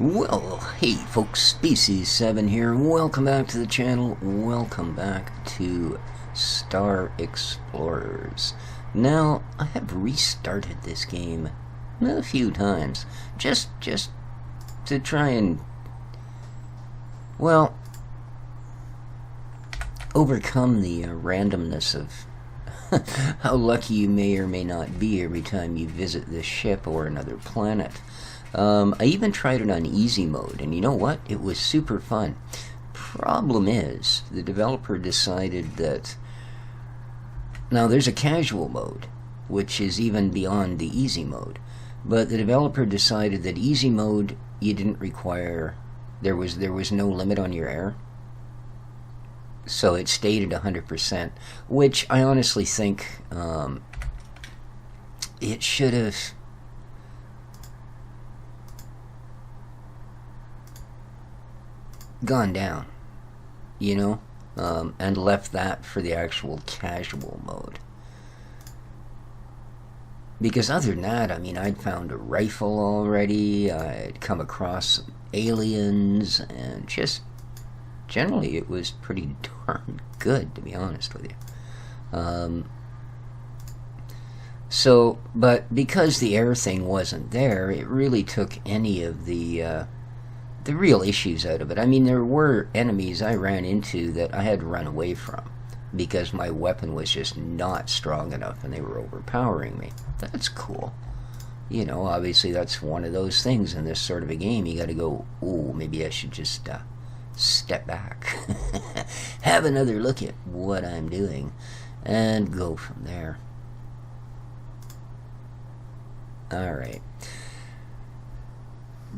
Well, hey folks, Species 7 here. Welcome back to the channel. Welcome back to Star Explorers. Now, I have restarted this game a few times, just to try and, well, overcome the randomness of how lucky you may or may not be every time you visit this ship or another planet. I even tried it on easy mode, and you know what? It was super fun. Problem is, the developer decided that... Now, there's a casual mode, which is even beyond the easy mode. But the developer decided that easy mode, you didn't require... There was no limit on your error. So it stayed at 100%, which I honestly think it should have... gone down, you know, and left that for the actual casual mode. Because other than that, I mean, I'd found a rifle already, I'd come across some aliens, and just generally it was pretty darn good, to be honest with you. But because the air thing wasn't there, it really took any of the real issues out of it. I mean, there were enemies I ran into that I had to run away from because my weapon was just not strong enough and they were overpowering me. That's cool. You know, obviously that's one of those things in this sort of a game. You gotta go, ooh, maybe I should just step back, have another look at what I'm doing, and go from there. Alright.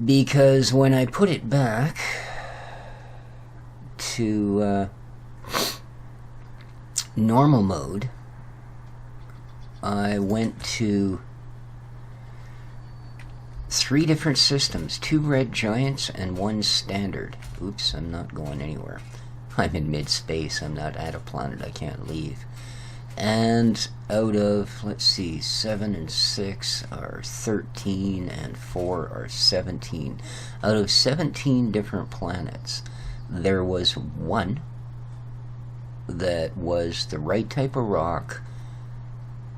Because when I put it back to normal mode, I went to 3 different systems, 2 red giants and 1 standard. Oops, I'm not going anywhere. I'm in mid-space, I'm not at a planet I can't leave. And out of, let's see, 7 and 6 are 13 and 4 are 17. Out of 17 different planets, there was 1 that was the right type of rock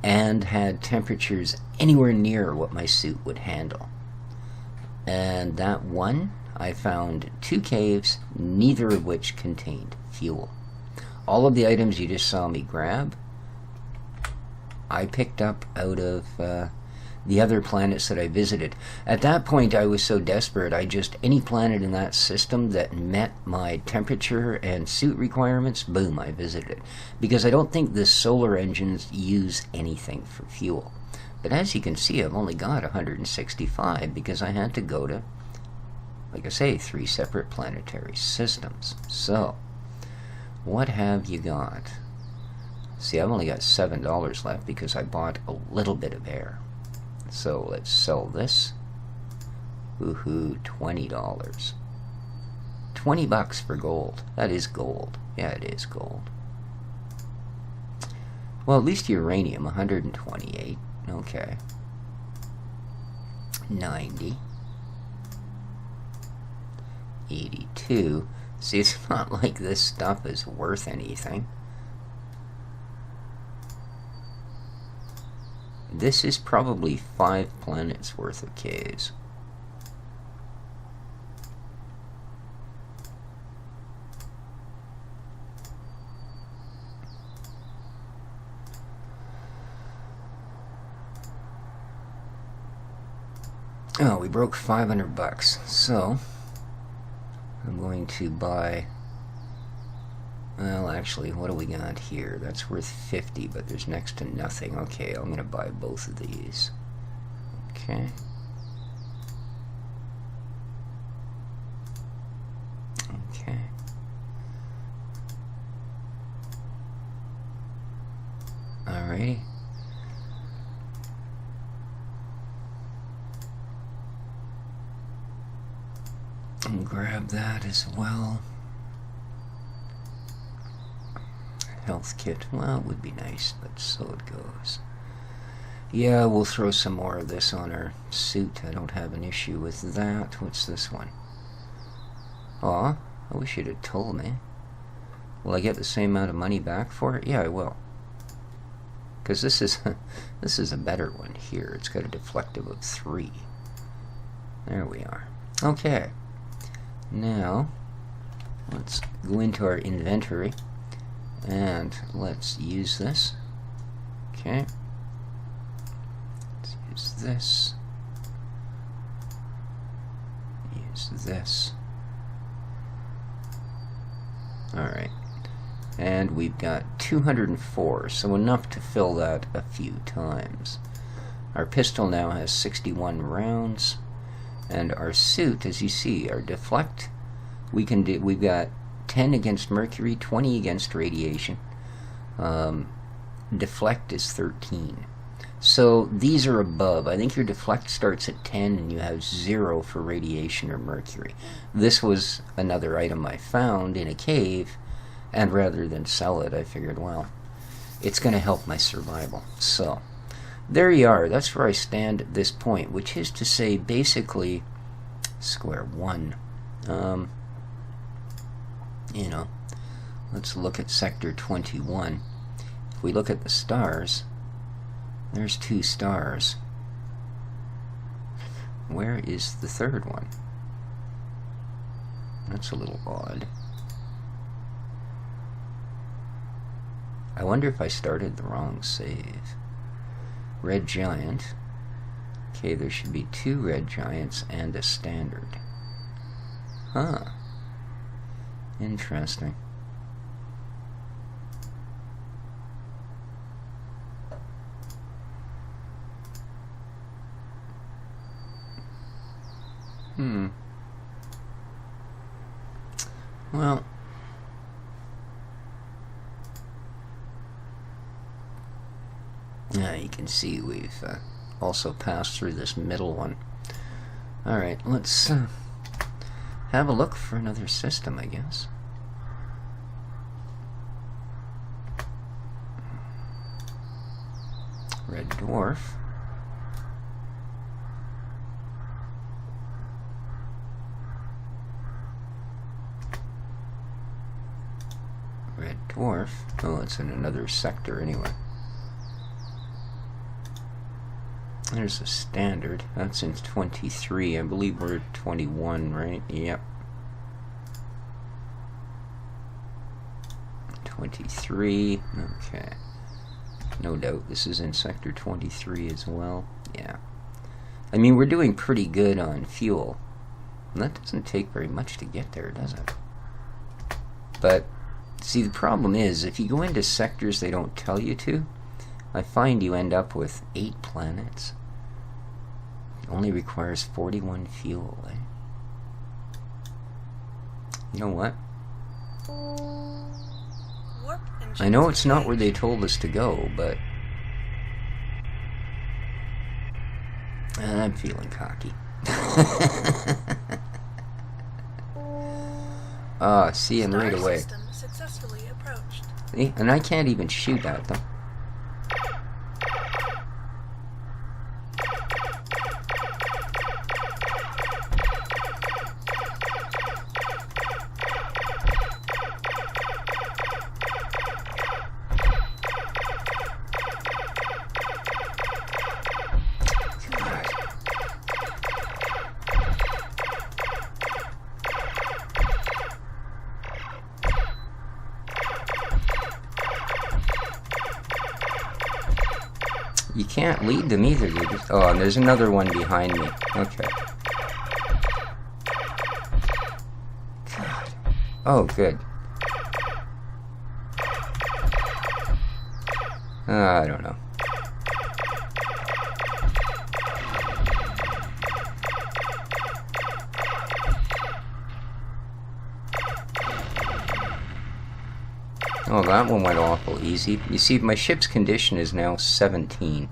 and had temperatures anywhere near what my suit would handle. And that one, I found 2 caves, neither of which contained fuel. All of the items you just saw me grab, I picked up out of the other planets that I visited. At that point, I was so desperate, any planet in that system that met my temperature and suit requirements, boom, I visited. Because I don't think the solar engines use anything for fuel. But as you can see, I've only got 165 because I had to go to, like I say, 3 separate planetary systems. So, what have you got? See, I've only got $7 left because I bought a little bit of air. So let's sell this. Woohoo, $20. 20 bucks for gold. That is gold. Yeah, it is gold. Well, at least uranium, 128. Okay. 90. 82. See, it's not like this stuff is worth anything. This is probably 5 planets worth of caves. Oh, we broke 500 bucks. So, I'm going to buy... Well, actually, what do we got here? That's worth 50, but there's next to nothing. Okay, I'm going to buy both of these. Okay. Okay. Alrighty. And grab that as well. Health kit. Well, it would be nice, but so it goes. Yeah, we'll throw some more of this on our suit. I don't have an issue with that. What's this one? Aw, I wish you'd have told me. Will I get the same amount of money back for it? Yeah, I will. Because this is a better one here. It's got a deflective of 3. There we are. Okay. Now, let's go into our inventory and let's use this. Okay. Let's use this. Use this. Alright. And we've got 204, so enough to fill that a few times. Our pistol now has 61 rounds. And our suit, as you see, our deflect, we've got 10 against mercury, 20 against radiation. Deflect is 13. So these are above. I think your deflect starts at 10 and you have 0 for radiation or mercury. This was another item I found in a cave, and rather than sell it, I figured, well, it's going to help my survival. So there you are. That's where I stand at this point, which is to say, basically, square one. You know, let's look at sector 21. If we look at the stars, there's 2 stars. Where is the third one? That's a little odd. I wonder if I started the wrong save. Red giant. Okay, there should be 2 red giants and a standard. Huh. Interesting. Well, you can see we've also passed through this middle one. Alright, let's have a look for another system, I guess. Red dwarf. Red dwarf. Oh, it's in another sector anyway. There's a standard. That's in 23. I believe we're at 21, right? Yep. 23. Okay. No doubt this is in sector 23 as well. Yeah. I mean, we're doing pretty good on fuel. And that doesn't take very much to get there, does it? But, see, the problem is, if you go into sectors they don't tell you to, I find you end up with 8 planets. It only requires 41 fuel, eh? You know what? I know it's not where they told us to go, but I'm feeling cocky. See them right away. See? And I can't even shoot at them. You can't lead them either. You just, oh, and there's another one behind me. Okay. God. Oh, good. I don't know. Oh, that one went awful easy. You see, my ship's condition is now 17.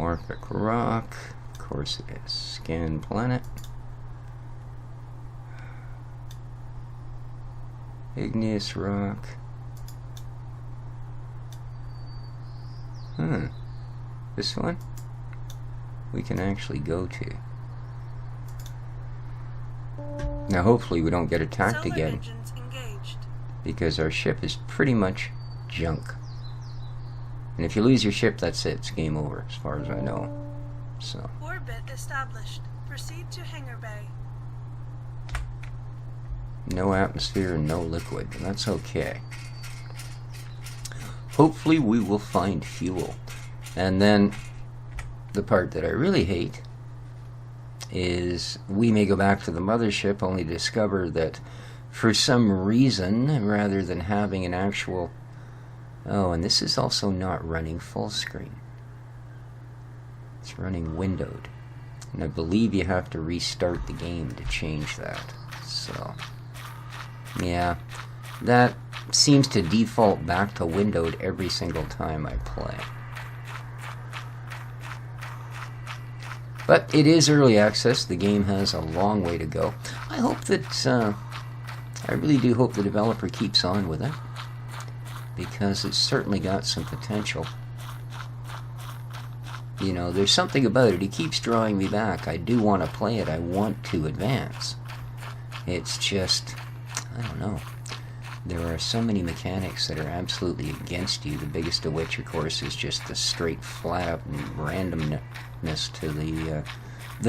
Metamorphic rock. Of course it is. Scan planet. Igneous rock. This one we can actually go to. Now hopefully we don't get attacked again, because our ship is pretty much junk. And if you lose your ship, that's it. It's game over, as far as I know. So. Orbit established. Proceed to hangar bay. No atmosphere and no liquid. And that's okay. Hopefully we will find fuel. And then the part that I really hate is we may go back to the mothership only to discover that for some reason, rather than having an actual... Oh, and this is also not running full screen. It's running windowed. And I believe you have to restart the game to change that. So, yeah, that seems to default back to windowed every single time I play. But it is early access. The game has a long way to go. I hope that, I really do hope the developer keeps on with it, because it's certainly got some potential. You know, there's something about it. It keeps drawing me back. I do want to play it. I want to advance. It's just, I don't know. There are so many mechanics that are absolutely against you. The biggest of which, of course, is just the straight, flat-up randomness to the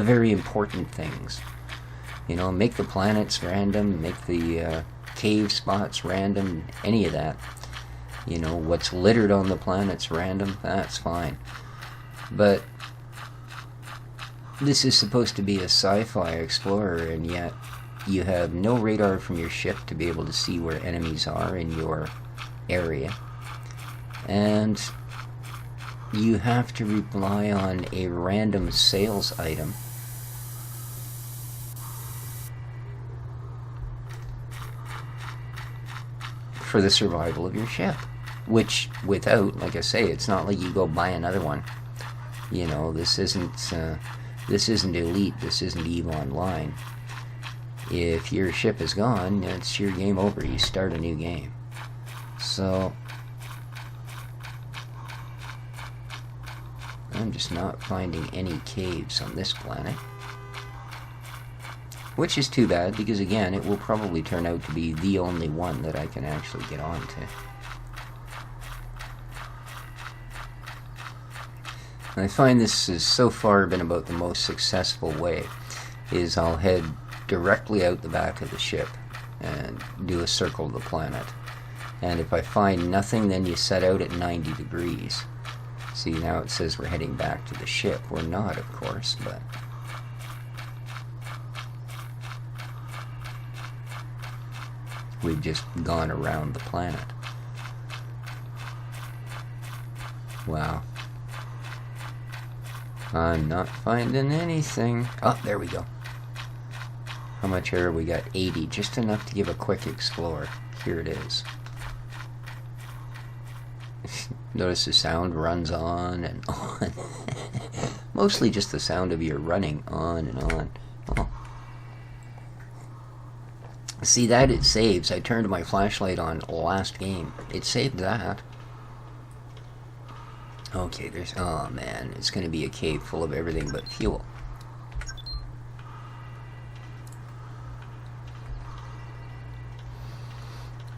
very important things. You know, make the planets random, make the cave spots random, any of that. You know, what's littered on the planet's random, that's fine. But this is supposed to be a sci-fi explorer, and yet you have no radar from your ship to be able to see where enemies are in your area. And you have to rely on a random sales item for the survival of your ship. Which, without, like I say, it's not like you go buy another one. You know, this isn't Elite, this isn't EVE Online. If your ship is gone, it's your game over. You start a new game. So, I'm just not finding any caves on this planet. Which is too bad, because again, it will probably turn out to be the only one that I can actually get onto. I find this has so far been about the most successful way, is I'll head directly out the back of the ship and do a circle of the planet. And if I find nothing, then you set out at 90 degrees. See, now it says we're heading back to the ship. We're not, of course, but... we've just gone around the planet. Wow. I'm not finding anything. Oh, there we go. How much air we got? 80, just enough to give a quick explore. Here it is. Notice the sound runs on and on. Mostly just the sound of your running on and on. Oh. See, that it saves. I turned my flashlight on last game. It saved that. Okay, there's... oh man, it's going to be a cave full of everything but fuel.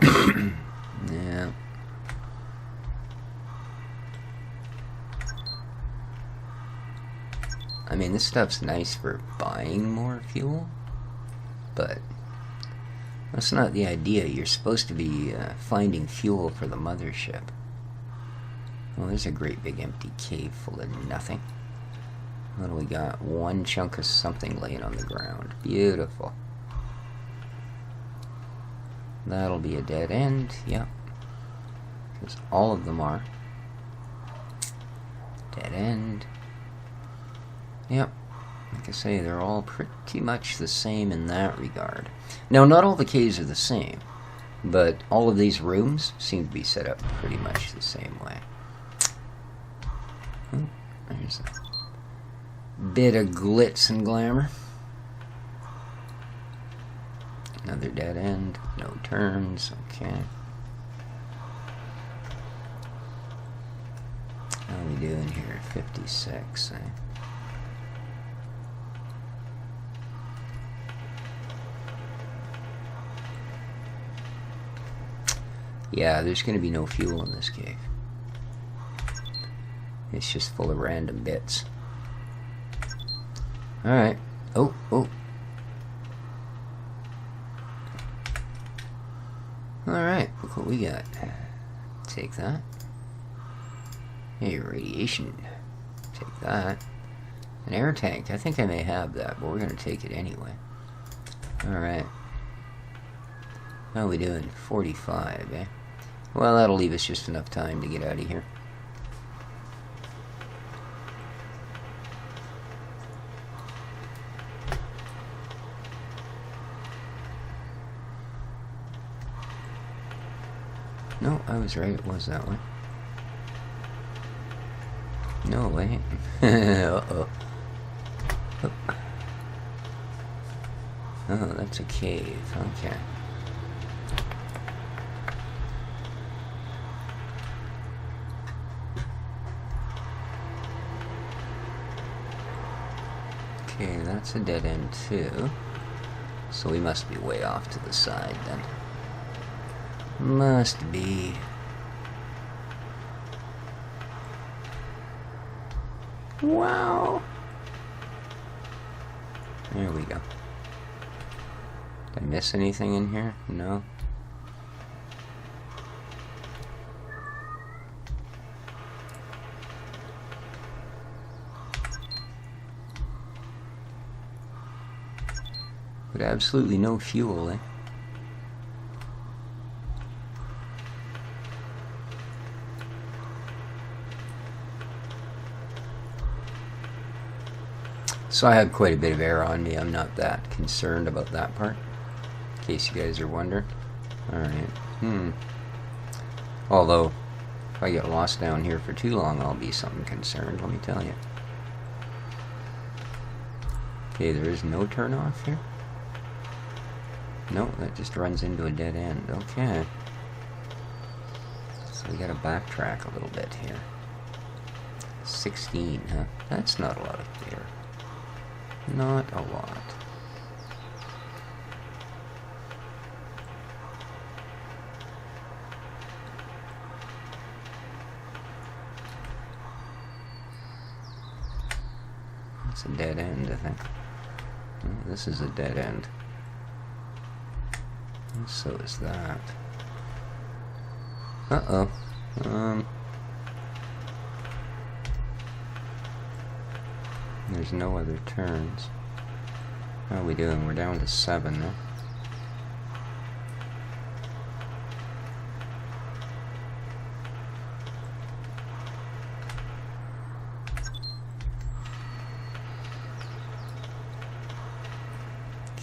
Yeah. I mean, this stuff's nice for buying more fuel, but that's not the idea. You're supposed to be finding fuel for the mothership. Well, there's a great big empty cave full of nothing. What do we got? One chunk of something laying on the ground. Beautiful. That'll be a dead end. Yep. Because all of them are. Dead end. Yep. Like I say, they're all pretty much the same in that regard. Now, not all the caves are the same, but all of these rooms seem to be set up pretty much the same way. Oh, there's a bit of glitz and glamour. Another dead end, no turns, okay. How are we doing here? 56, eh? Yeah, there's going to be no fuel in this cave. It's just full of random bits. Alright. Oh. Alright, look what we got. Take that. Hey, radiation. Take that. An air tank. I think I may have that, but we're going to take it anyway. Alright. How are we doing? 45, eh? Well, that'll leave us just enough time to get out of here. No, I was right. It was that way. No way. Uh-oh. Oh, that's a cave. Okay. Okay, that's a dead end too. So we must be way off to the side then. Must be. Wow. There we go. Did I miss anything in here? No. But absolutely no fuel, eh? So I have quite a bit of air on me. I'm not that concerned about that part, in case you guys are wondering. Alright. Although, if I get lost down here for too long, I'll be something concerned, let me tell you. Okay, there is no turn off here. No, that just runs into a dead end. Okay. So we gotta backtrack a little bit here. 16, huh? That's not a lot of air. Not a lot. It's a dead end, I think. Oh, this is a dead end. And so is that. Uh-oh. There's no other turns. How are we doing? We're down to 7 now.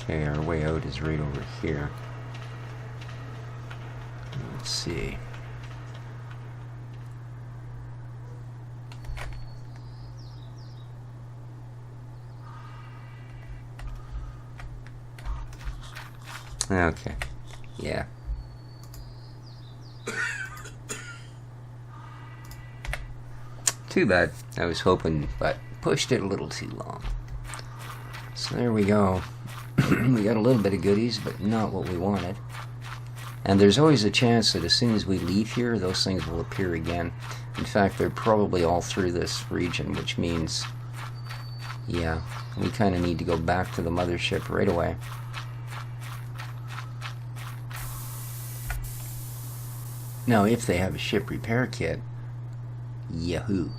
Okay, our way out is right over here. Let's see. Okay. Yeah. Too bad. I was hoping, but pushed it a little too long. So there we go. We got a little bit of goodies, but not what we wanted. And there's always a chance that as soon as we leave here, those things will appear again. In fact, they're probably all through this region, which means, yeah, we kind of need to go back to the mothership right away. Now, if they have a ship repair kit, yahoo.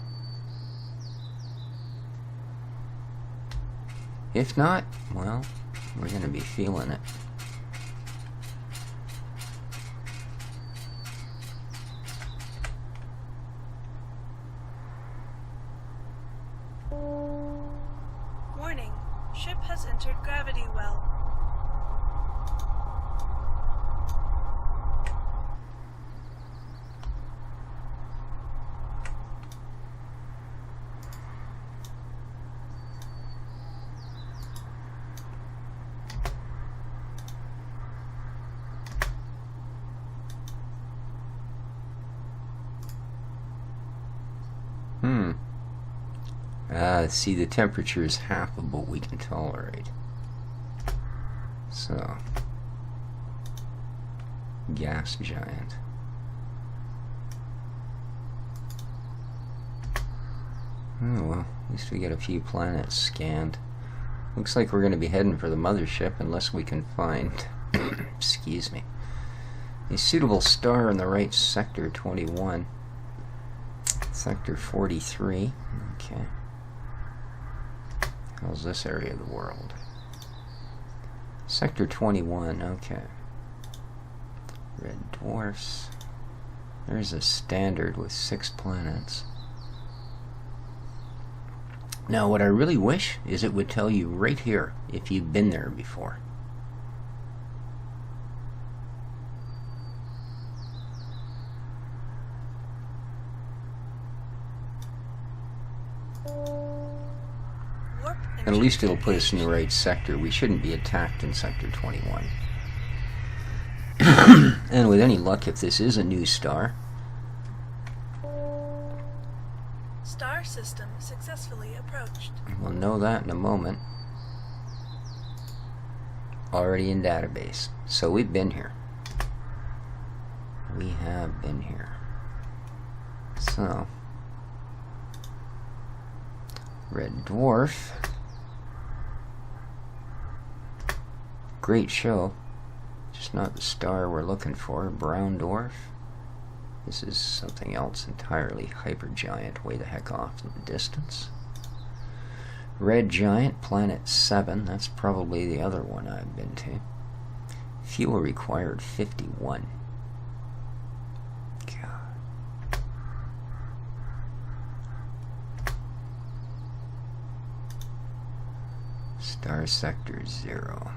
If not, well, we're going to be feeling it. Warning, ship has entered gravity well. See, the temperature is half of what we can tolerate. So, gas giant. Oh well, at least we get a few planets scanned. Looks like we're going to be heading for the mothership unless we can find, excuse me, a suitable star in the right sector. 21. Sector 43. Okay. How's this area of the world? Sector 21. Okay. Red dwarfs. There's a standard with 6 planets. Now, what I really wish is it would tell you right here if you've been there before. And at least it'll put us in the right sector. We shouldn't be attacked in Sector 21. And with any luck, if this is a new star... Star system successfully approached. We'll know that in a moment. Already in database. So we've been here. We have been here. So... Red dwarf. Great show. Just not the star we're looking for. Brown dwarf. This is something else entirely. Hypergiant, way the heck off in the distance. Red giant, planet 7. That's probably the other one I've been to. Fuel required 51. God. Star sector 0.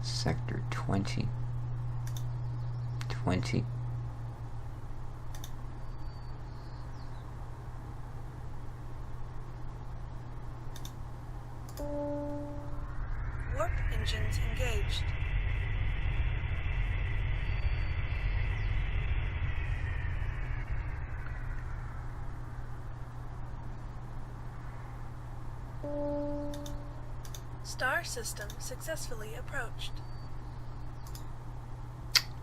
Sector 20. 20. Warp engines engaged. Star system successfully approached.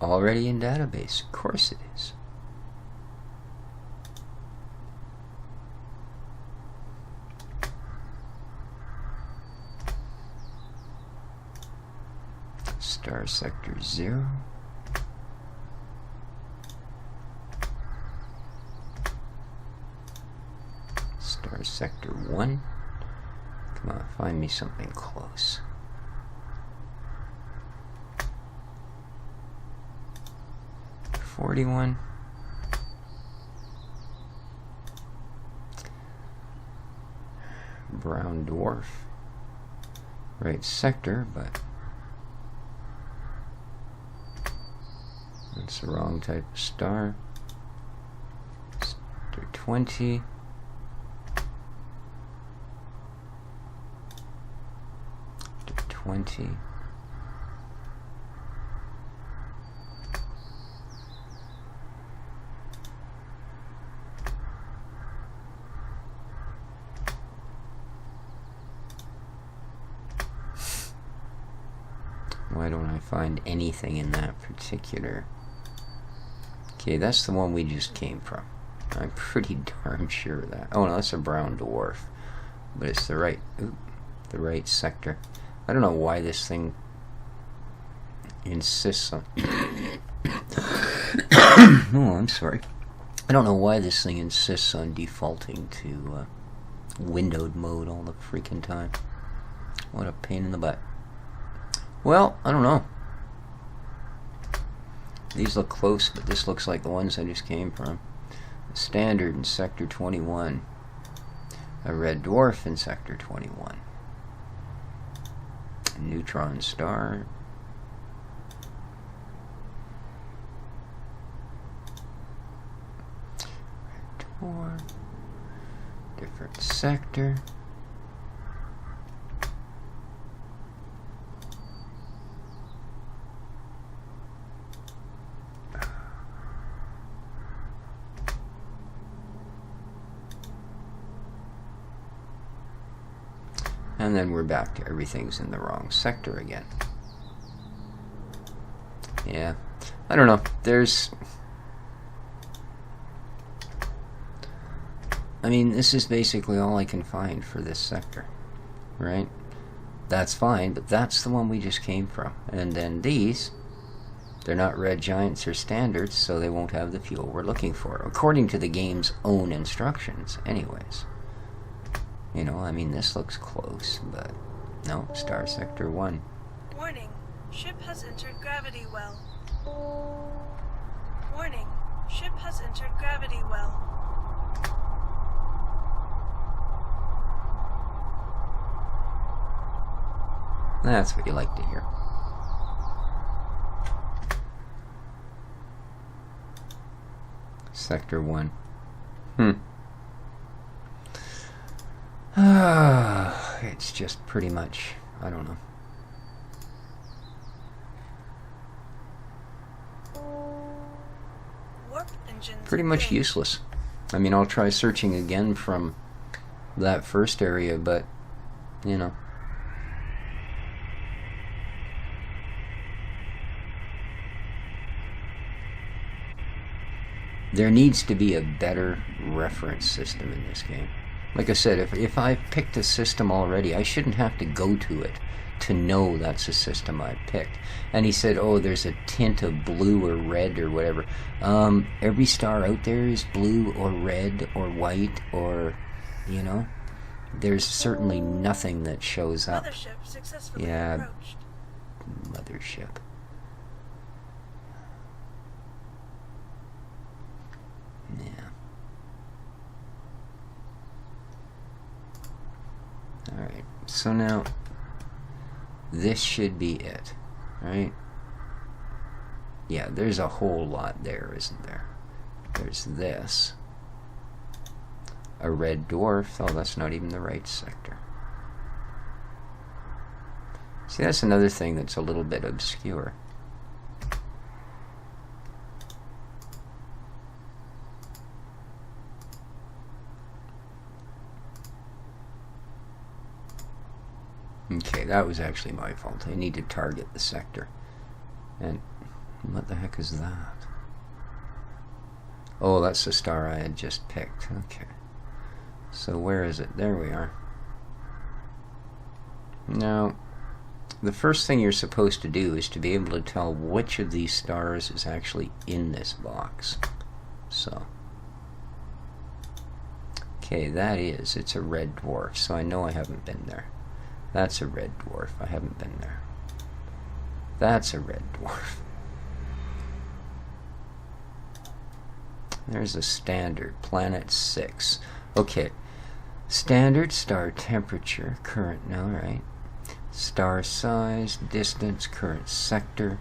Already in database. Of course it is. Star sector 0. Star sector 1. Come on, find me something close. $41. Brown dwarf. Right sector, but that's the wrong type of star. Sector 20. Sector 20. Why don't I find anything in that particular... Okay, that's the one we just came from. I'm pretty darn sure of that. Oh no, that's a brown dwarf. But it's the right... Ooh, the right sector. I don't know why this thing insists on... Oh, I'm sorry. I don't know why this thing insists on defaulting to windowed mode all the freaking time. What a pain in the butt. Well, I don't know. These look close, but this looks like the ones I just came from. A standard in Sector 21. A red dwarf in Sector 21. A neutron star. Red dwarf. Different sector. And then we're back to everything's in the wrong sector again. Yeah, I don't know. I mean, this is basically all I can find for this sector, right? That's fine, but that's the one we just came from. And then these, they're not red giants or standards, so they won't have the fuel we're looking for, according to the game's own instructions, anyways. You know, I mean, this looks close, but no, star sector 1. Warning, ship has entered gravity well. Warning, ship has entered gravity well. That's what you like to hear. Sector 1. It's just pretty much, I don't know. Warp engines Pretty much engaged. useless. I mean, I'll try searching again from that first area, but, you know. There needs to be a better reference system in this game. Like I said, if I've picked a system already, I shouldn't have to go to it to know that's a system I've picked. And he said, oh, there's a tint of blue or red or whatever. Every star out there is blue or red or white or, you know, there's certainly nothing that shows up. Mothership successfully Yeah. approached. Mothership. Yeah. Alright, so now this should be it, right? Yeah, there's a whole lot there, isn't there? There's this. A red dwarf. Oh, that's not even the right sector. See, that's another thing that's a little bit obscure. Okay, that was actually my fault. I need to target the sector. And what the heck is that? Oh, that's the star I had just picked. Okay. So where is it? There we are. Now, the first thing you're supposed to do is to be able to tell which of these stars is actually in this box. So, okay, that is. It's a red dwarf, so I know I haven't been there. That's a red dwarf. I haven't been there. That's a red dwarf. There's a standard. Planet 6. Okay. Standard star temperature. Current, no, right? Star size, distance, current sector.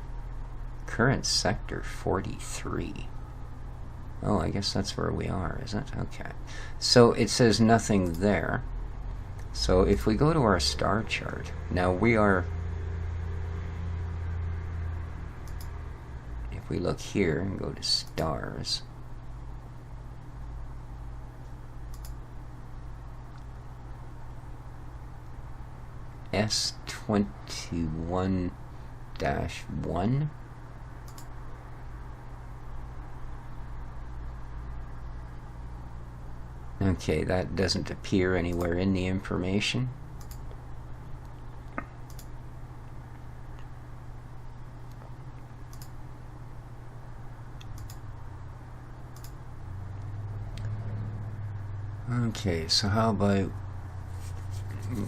Current sector 43. Oh, I guess that's where we are, is it? Okay. So it says nothing there. So if we go to our star chart, now we are, if we look here and go to stars, S21-1, okay, that doesn't appear anywhere in the information. Okay, so how about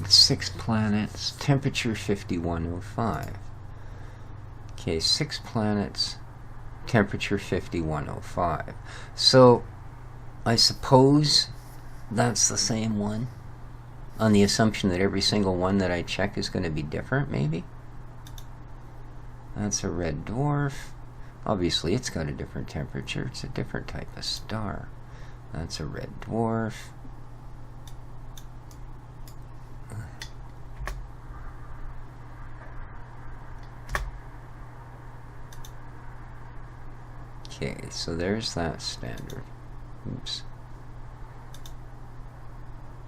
6 planets, temperature 5105. Okay, 6 planets, temperature 5105. So, I suppose that's the same one, on the assumption that every single one that I check is going to be different, maybe? That's a red dwarf. Obviously, it's got a different temperature. It's a different type of star. That's a red dwarf. Okay, so there's that standard. Oops.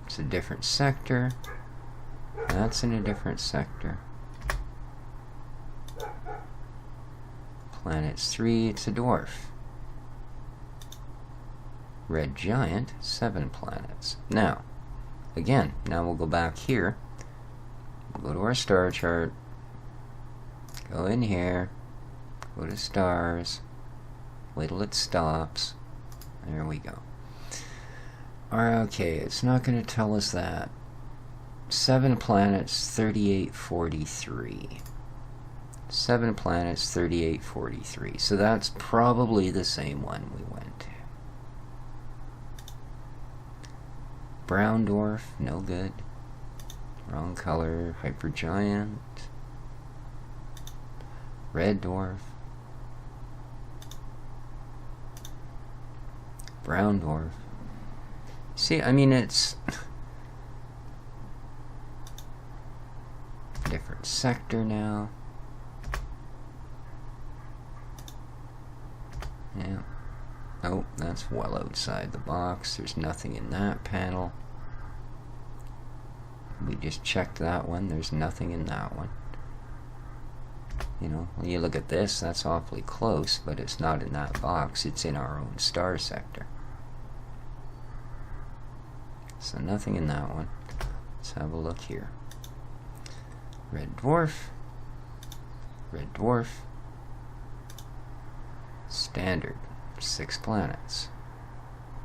It's a different sector. That's in a different sector. Planets 3, it's a dwarf. Red giant, 7 planets. Now, again, now we'll go back here. We'll go to our star chart. Go in here. Go to stars. Wait till it stops. There we go. Okay, it's not going to tell us that. 7 planets, 3843. 7 planets, 3843. So that's probably the same one we went to. Brown dwarf, no good. Wrong color. Hypergiant. Red dwarf. Brown dwarf. See, I mean, it's different sector now. Yeah. Oh, that's well outside the box. There's nothing in that panel. We just checked that one. There's nothing in that one. You know, when you look at this, that's awfully close, but it's not in that box. It's in our own star sector. So nothing in that one. Let's have a look here. Red dwarf. Red dwarf. Standard. 6 planets.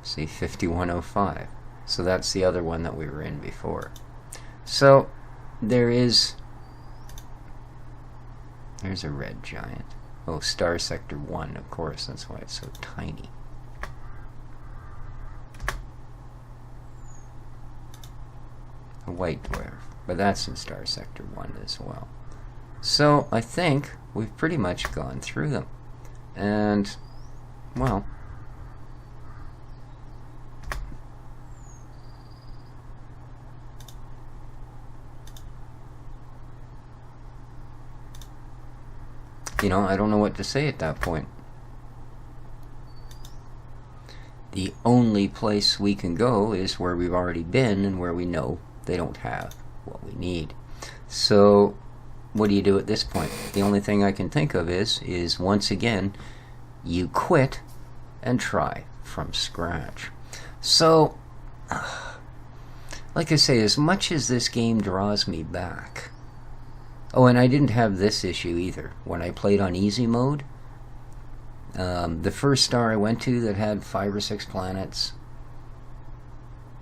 See, 5105. So that's the other one that we were in before. So there's a red giant. Oh, star sector 1, of course. That's why it's so tiny. A white dwarf, but that's in star sector 1 as well. So I think we've pretty much gone through them. And, well, you know, I don't know what to say at that point. The only place we can go is where we've already been and where we know they don't have what we need. So what do you do at this point? The only thing I can think of is once again, you quit and try from scratch. So, like I say, as much as this game draws me back. Oh, and I didn't have this issue either. When I played on easy mode, the first star I went to that had 5 or 6 planets,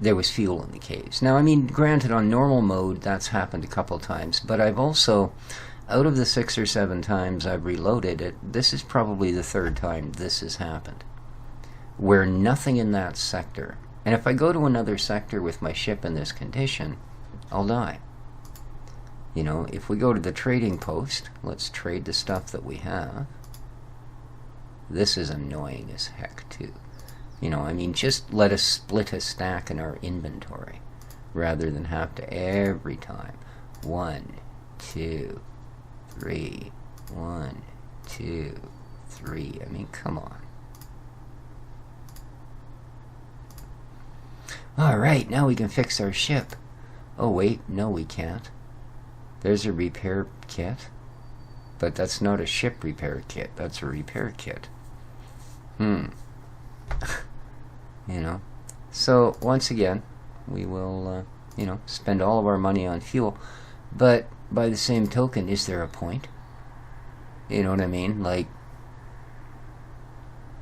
there was fuel in the caves. Now, I mean, granted, on normal mode, that's happened a couple times, but I've also, out of the 6 or 7 times I've reloaded it, this is probably the 3rd time this has happened, where nothing in that sector, and if I go to another sector with my ship in this condition, I'll die. You know, if we go to the trading post, let's trade the stuff that we have. This is annoying as heck, too. You know, I mean, just let us split a stack in our inventory rather than have to every time. 1, 2, 3. 1, 2, 3. I mean, come on. Alright, now we can fix our ship. Oh, wait, no, we can't. There's a repair kit. But that's not a ship repair kit. That's a repair kit. You know, so once again, we will, you know, spend all of our money on fuel. But by the same token, is there a point? You know what I mean? Like,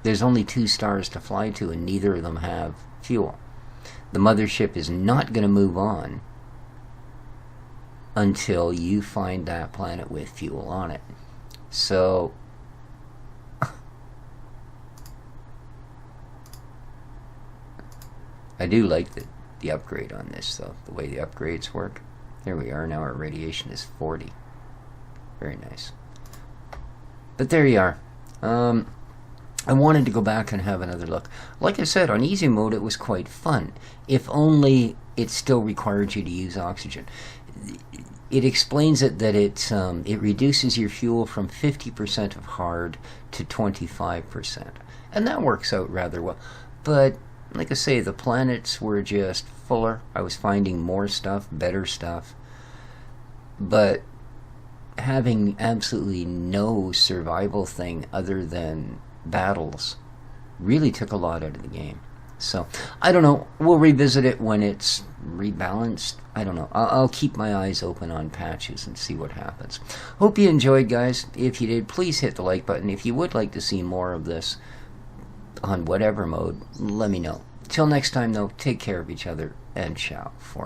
there's only 2 stars to fly to, and neither of them have fuel. The mothership is not going to move on until you find that planet with fuel on it. So I do like the upgrade on this, though, the way the upgrades work. There we are, now our radiation is 40. Very nice. But there you are. I wanted to go back and have another look. Like I said, on easy mode it was quite fun, if only it still required you to use oxygen. It explains it that it reduces your fuel from 50% of hard to 25%. And that works out rather well. But like I say, the planets were just fuller. I was finding more stuff, better stuff. but having absolutely no survival thing other than battles really took a lot out of the game. So, I don't know. We'll revisit it when it's rebalanced. I don't know. I'll keep my eyes open on patches and see what happens. Hope you enjoyed, guys. If you did, please hit the like button. If you would like to see more of this on whatever mode, let me know. Till next time, though, take care of each other, and ciao for